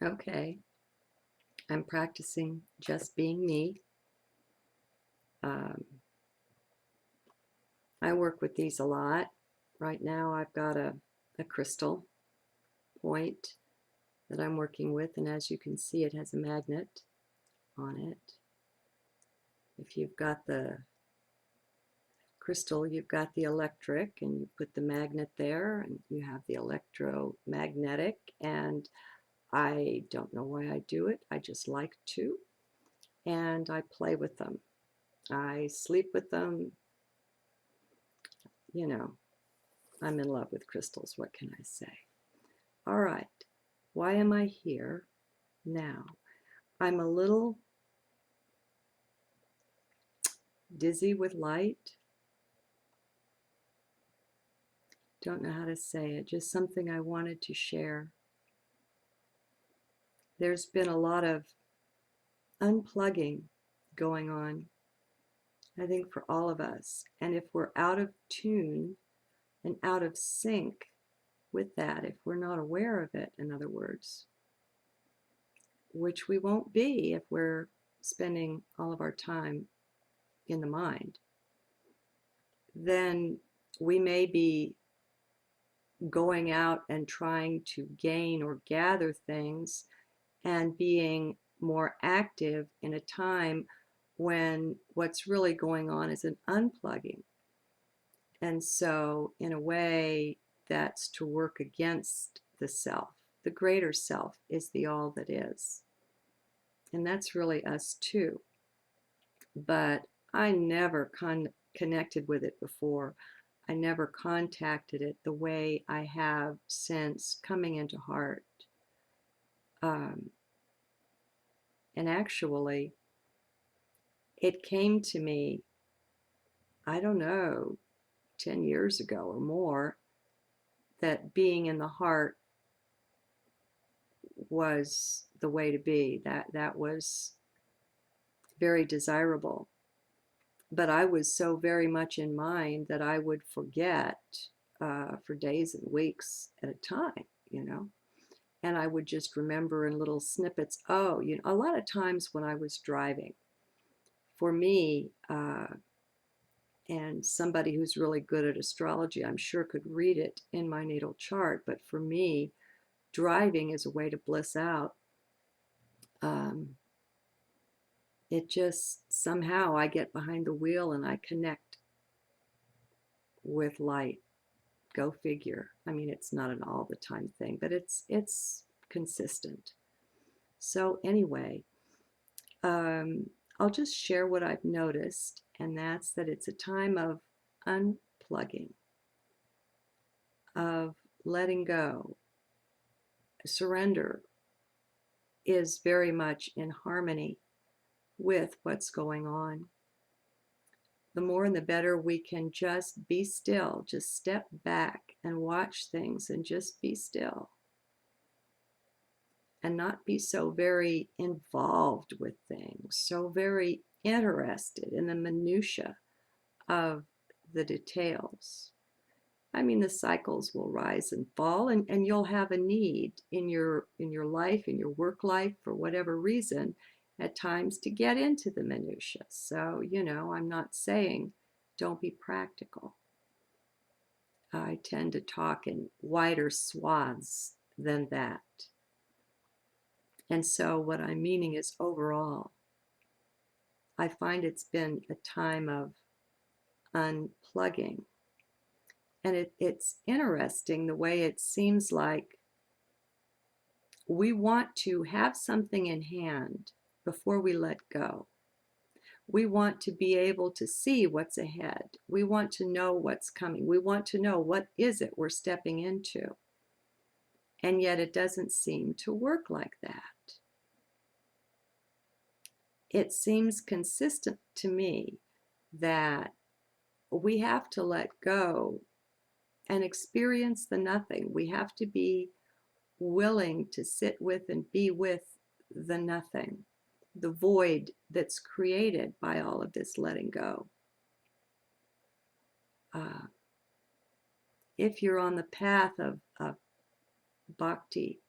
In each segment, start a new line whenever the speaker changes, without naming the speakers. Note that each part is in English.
Okay, I'm practicing just being me. Um, I work with these a lot. Right now, I've got a crystal point that I'm working with, and as you can see, it has a magnet on it. If you've got the crystal, you've got the electric, and you put the magnet there, and you have the electromagnetic. And I don't know why I do it, I just like to, and I play with them. I sleep with them. You know, I'm in love with crystals. What can I say? All right. Why am I here now? I'm a little dizzy with light. Don't know how to say it. Just something I wanted to share. There's been a lot of unplugging going on, I think, for all of us. And if we're out of tune and out of sync with that, if we're not aware of it, in other words, which we won't be if we're spending all of our time in the mind, then we may be going out and trying to gain or gather things and being more active in a time when what's really going on is an unplugging. And so, in a way, that's to work against the self. The greater self is the all that is. And that's really us too. But I never connected with it before. I never contacted it the way I have since coming into heart. Um, and actually, it came to me, I don't know, 10 years ago or more, that being in the heart was the way to be. That was very desirable. But I was so very much in mind that I would forget for days and weeks at a time, you know. And I would just remember in little snippets. Oh, you know, a lot of times when I was driving, for me, and somebody who's really good at astrology, I'm sure, could read it in my natal chart. But for me, driving is a way to bliss out. Um, it just somehow I get behind the wheel and I connect with light. Go figure. I mean, it's not an all the time thing, but it's consistent. So anyway, um, I'll just share what I've noticed, and that's that it's a time of unplugging, of letting go. Surrender is very much in harmony with what's going on. The more and the better we can just be still, just step back and watch things and just be still and not be so very involved with things, so very interested in the minutia of the details. I mean, the cycles will rise and fall, and you'll have a need in your life, in your work life, for whatever reason, at times to get into the minutia. So, you know, I'm not saying don't be practical. I tend to talk in wider swaths than that. And so, what I'm meaning is overall, I find it's been a time of unplugging. And it's interesting the way it seems like we want to have something in hand before we let go. We want to be able to see what's ahead. We want to know what's coming. We want to know what is it we're stepping into. And yet it doesn't seem to work like that. It seems consistent to me that we have to let go and experience the nothing. We have to be willing to sit with and be with the nothing, the void that's created by all of this letting go. Uh, if you're on the path of bhakti,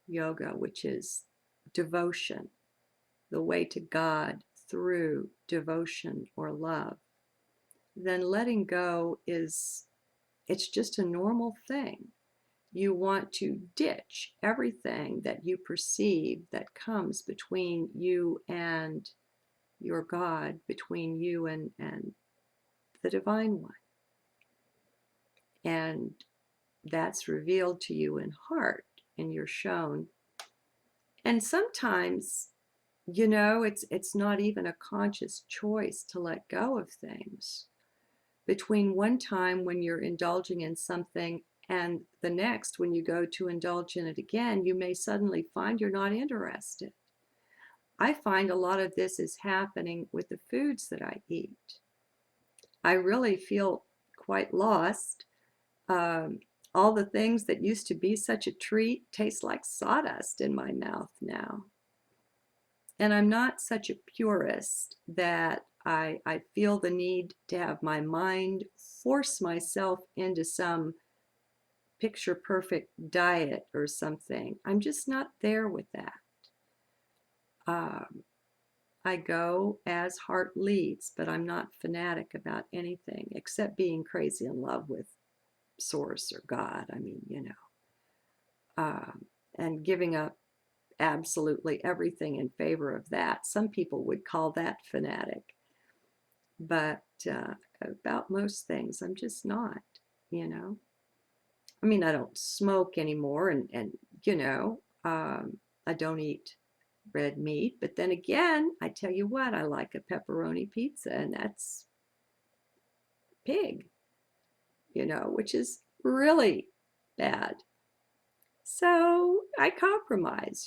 yoga, which is devotion, the way to God through devotion or love, then letting go it's just a normal thing. You want to ditch everything that you perceive that comes between you and your God, between you and the Divine One. And that's revealed to you in heart, and you're shown. And sometimes, it's not even a conscious choice to let go of things. Between one time when you're indulging in something and the next, when you go to indulge in it again, you may suddenly find you're not interested. I find a lot of this is happening with the foods that I eat. I really feel quite lost. Um, all the things that used to be such a treat taste like sawdust in my mouth now. And I'm not such a purist that I feel the need to have my mind force myself into some picture perfect diet or something. I'm just not there with that. Um, I go as heart leads, but I'm not fanatic about anything except being crazy in love with Source or God. I mean, and giving up absolutely everything in favor of that. Some people would call that fanatic, but about most things, I'm just not, you know. I mean, I don't smoke anymore, and I don't eat red meat. But then again, I tell you what, I like a pepperoni pizza, and that's pig, which is really bad. So I compromise.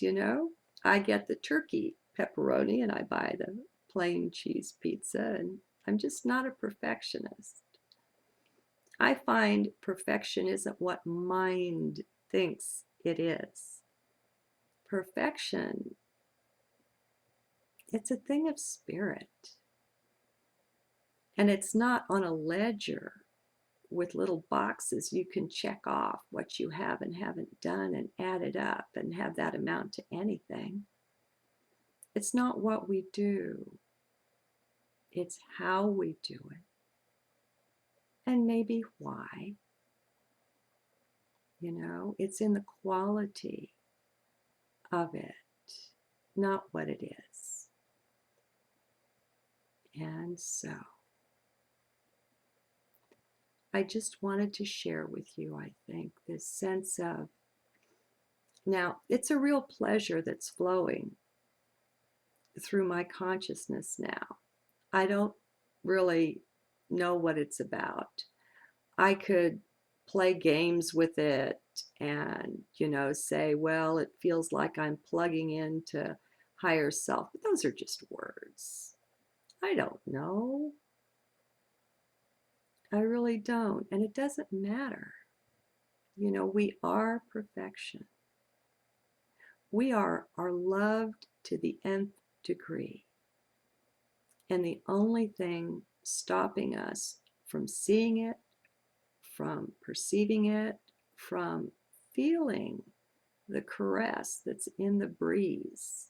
I get the turkey pepperoni and I buy the plain cheese pizza, and I'm just not a perfectionist. I find perfection isn't what mind thinks it is. Perfection, it's a thing of spirit. And it's not on a ledger with little boxes you can check off what you have and haven't done and add it up and have that amount to anything. It's not what we do, it's how we do it. And maybe why. It's in the quality of it, not what it is. And so I just wanted to share with you, I think, this sense of now it's a real pleasure that's flowing through my consciousness now. I don't really know what it's about. I could play games with it and, say, well, it feels like I'm plugging into higher self. But those are just words. I don't know. I really don't. And it doesn't matter. We are perfection. We are loved to the nth degree. And the only thing stopping us from seeing it, from perceiving it, from feeling the caress that's in the breeze,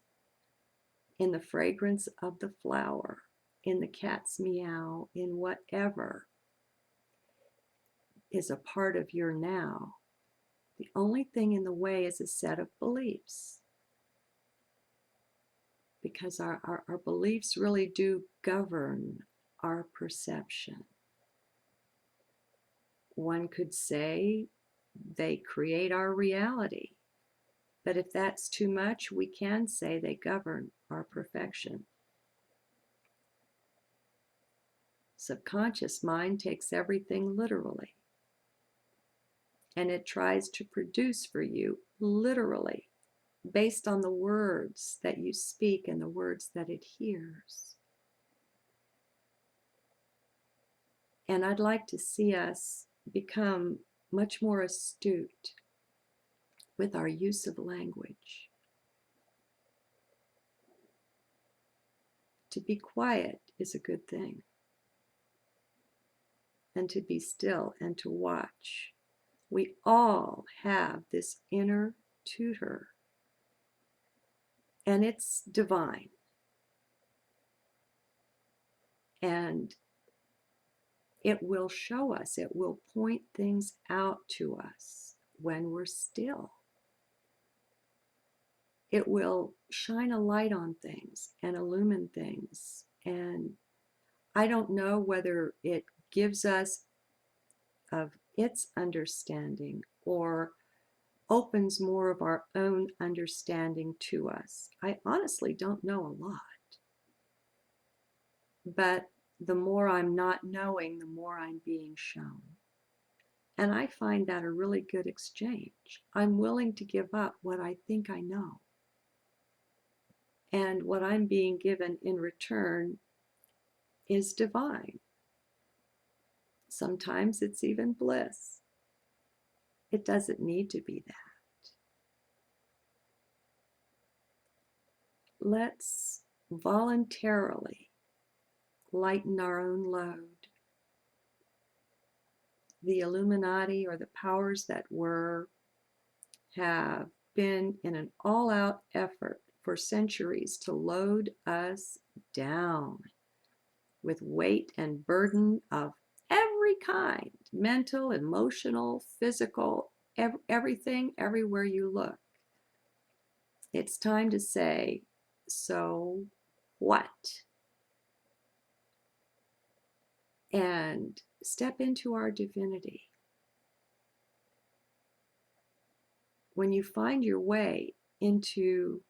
in the fragrance of the flower, in the cat's meow, in whatever is a part of your now. The only thing in the way is a set of beliefs. Because our beliefs really do govern our perception. One could say they create our reality. But if that's too much, we can say they govern our perfection. Subconscious mind takes everything literally. And it tries to produce for you literally, based on the words that you speak and the words that it hears. And I'd like to see us become much more astute with our use of language. To be quiet is a good thing. And to be still and to watch. We all have this inner tutor and it's divine. And it will show us, it will point things out to us when we're still. It will shine a light on things and illumine things. And I don't know whether it gives us of its understanding or opens more of our own understanding to us. I honestly don't know a lot. But the more I'm not knowing, the more I'm being shown. And I find that a really good exchange. I'm willing to give up what I think I know. And what I'm being given in return is divine. Sometimes it's even bliss. It doesn't need to be that. Let's voluntarily lighten our own load. The Illuminati, or the powers that were, have been in an all-out effort for centuries to load us down with weight and burden of every kind, mental, emotional, physical, everything, everywhere you look. It's time to say, so what? And step into our divinity. When you find your way into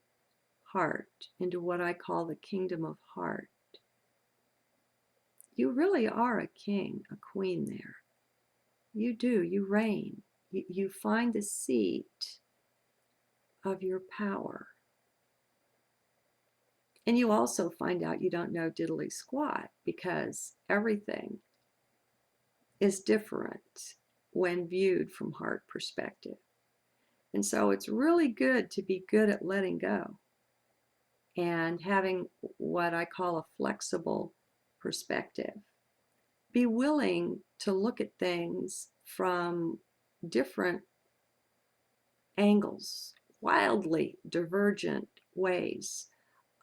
heart, into what I call the kingdom of heart, you really are a king, a queen there. You do, you reign. You find the seat of your power. And you also find out you don't know diddly squat, because everything is different when viewed from heart perspective. And so it's really good to be good at letting go and having what I call a flexible perspective. Be willing to look at things from different angles, wildly divergent ways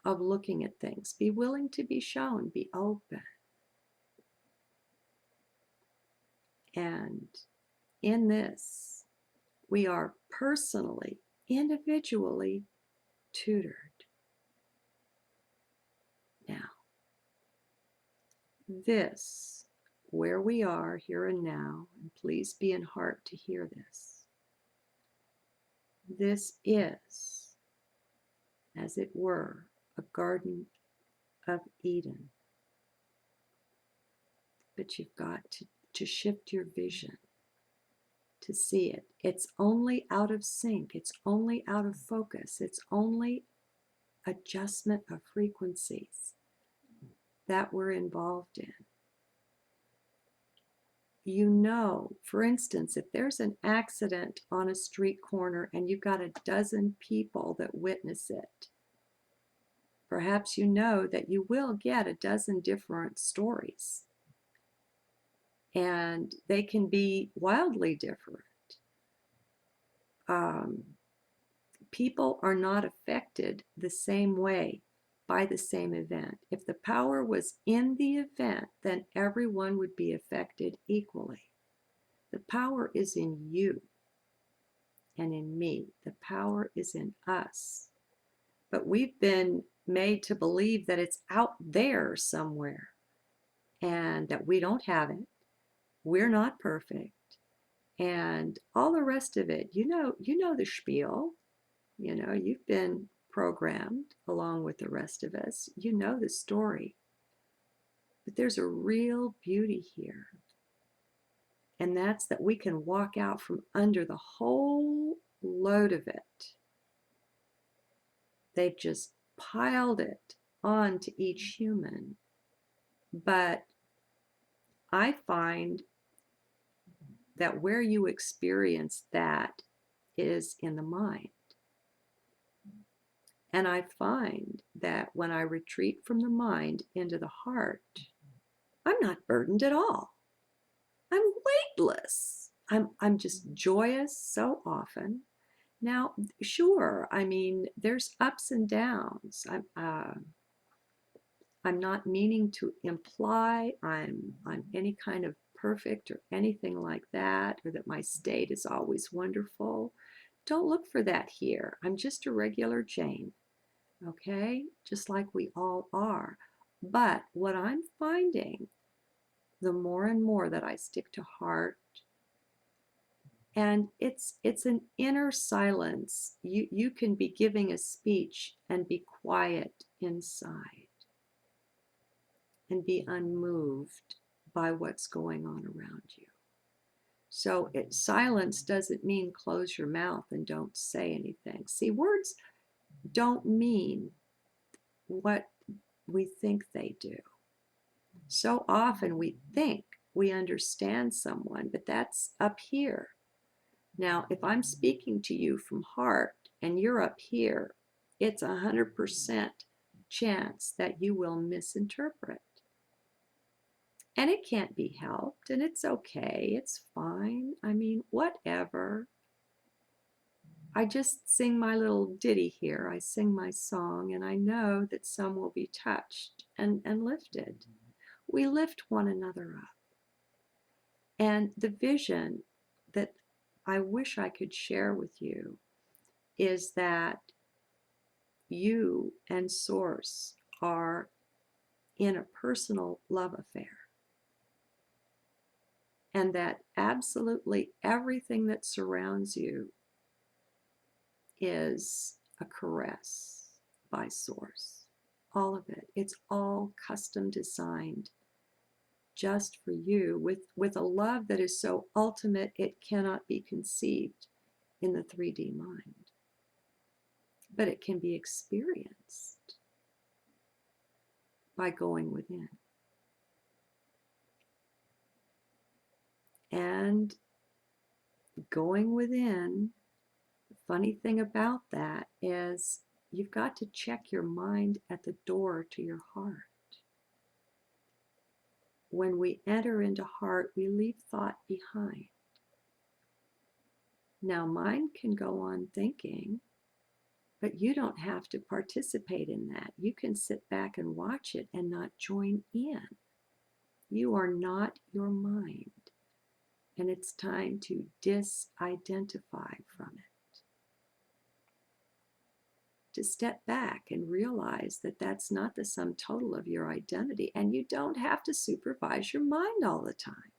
of looking at things. Be willing to be shown, be open. And in this, we are personally, individually tutored. Now, this, where we are here and now, and please be in heart to hear this, this is, as it were, a Garden of Eden. But you've got to shift your vision to see it. It's only out of sync. It's only out of focus. It's only adjustment of frequencies that we're involved in. You know, for instance, if there's an accident on a street corner and you've got a dozen people that witness it, perhaps you know that you will get a dozen different stories. And they can be wildly different. People are not affected the same way by the same event. If the power was in the event, then everyone would be affected equally. The power is in you and in me. The power is in us. But we've been made to believe that it's out there somewhere and that we don't have it. We're not perfect. And all the rest of it, you know the spiel. You know, you've been programmed along with the rest of us. You know the story. But there's a real beauty here. And that's that we can walk out from under the whole load of it. They've just piled it onto each human. But I find that where you experience that is in the mind. And I find that when I retreat from the mind into the heart, I'm not burdened at all. I'm weightless. I'm just joyous so often. Now, sure, I mean, there's ups and downs. I'm not meaning to imply I'm any kind of perfect or anything like that, or that my state is always wonderful. Don't look for that here. I'm just a regular Jane, okay? Just like we all are. But what I'm finding, the more and more that I stick to heart, and it's an inner silence. You can be giving a speech and be quiet inside and be unmoved by what's going on around you. So silence doesn't mean close your mouth and don't say anything. See, words don't mean what we think they do. So often we think we understand someone, but that's up here. Now, if I'm speaking to you from heart and you're up here, it's 100% chance that you will misinterpret. And it can't be helped, and it's okay, it's fine. I mean, whatever. I just sing my little ditty here. I sing my song, and I know that some will be touched and lifted. We lift one another up. And the vision that I wish I could share with you is that you and Source are in a personal love affair, and that absolutely everything that surrounds you is a caress by Source. All of it. It's all custom designed just for you with a love that is so ultimate it cannot be conceived in the 3D mind. But it can be experienced by going within. And going within, the funny thing about that is you've got to check your mind at the door to your heart. When we enter into heart, we leave thought behind. Now, mind can go on thinking, but you don't have to participate in that. You can sit back and watch it and not join in. You are not your mind. And it's time to disidentify from it. To step back and realize that that's not the sum total of your identity. And you don't have to supervise your mind all the time.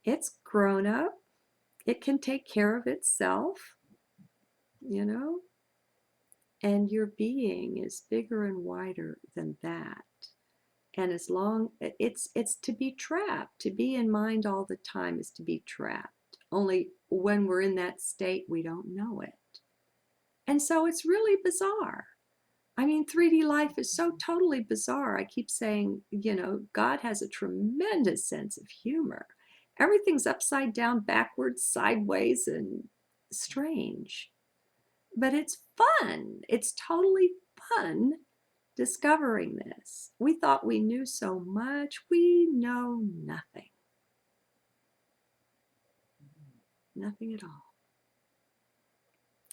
It's grown up. It can take care of itself, you know? And your being is bigger and wider than that. And as long it's to be trapped, to be in mind all the time is to be trapped. Only when we're in that state, we don't know it. And so it's really bizarre. I mean, 3D life is so totally bizarre. I keep saying, you know, God has a tremendous sense of humor. Everything's upside down, backwards, sideways, and strange. But it's fun. It's totally fun discovering this. We thought we knew so much. We know nothing. Nothing at all.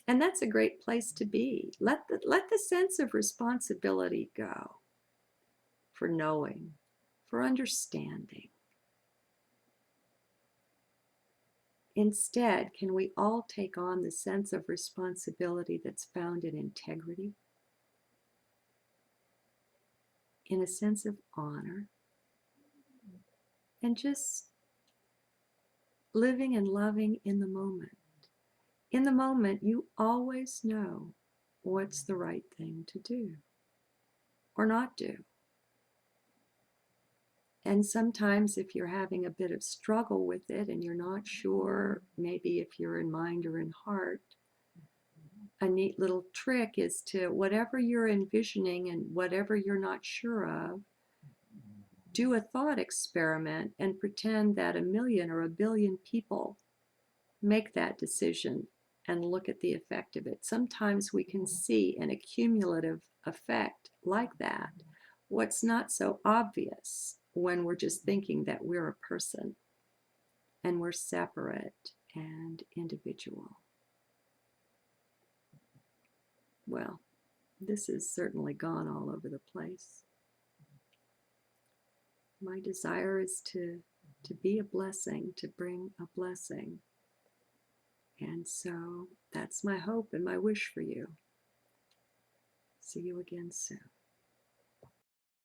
And that's a great place to be. Let the sense of responsibility go for knowing, for understanding. Instead, can we all take on the sense of responsibility that's found in integrity, in a sense of honor, and just living and loving in the moment. In the moment, you always know what's the right thing to do or not do. And sometimes if you're having a bit of struggle with it and you're not sure, maybe if you're in mind or in heart, a neat little trick is to, whatever you're envisioning and whatever you're not sure of, do a thought experiment and pretend that 1,000,000 or 1,000,000,000 people make that decision and look at the effect of it. Sometimes we can see an accumulative effect like that. What's not so obvious when we're just thinking that we're a person and we're separate and individual. well, this has certainly gone all over the place. My desire is to be a blessing, to bring a blessing. And so that's my hope and my wish for you. See you again soon.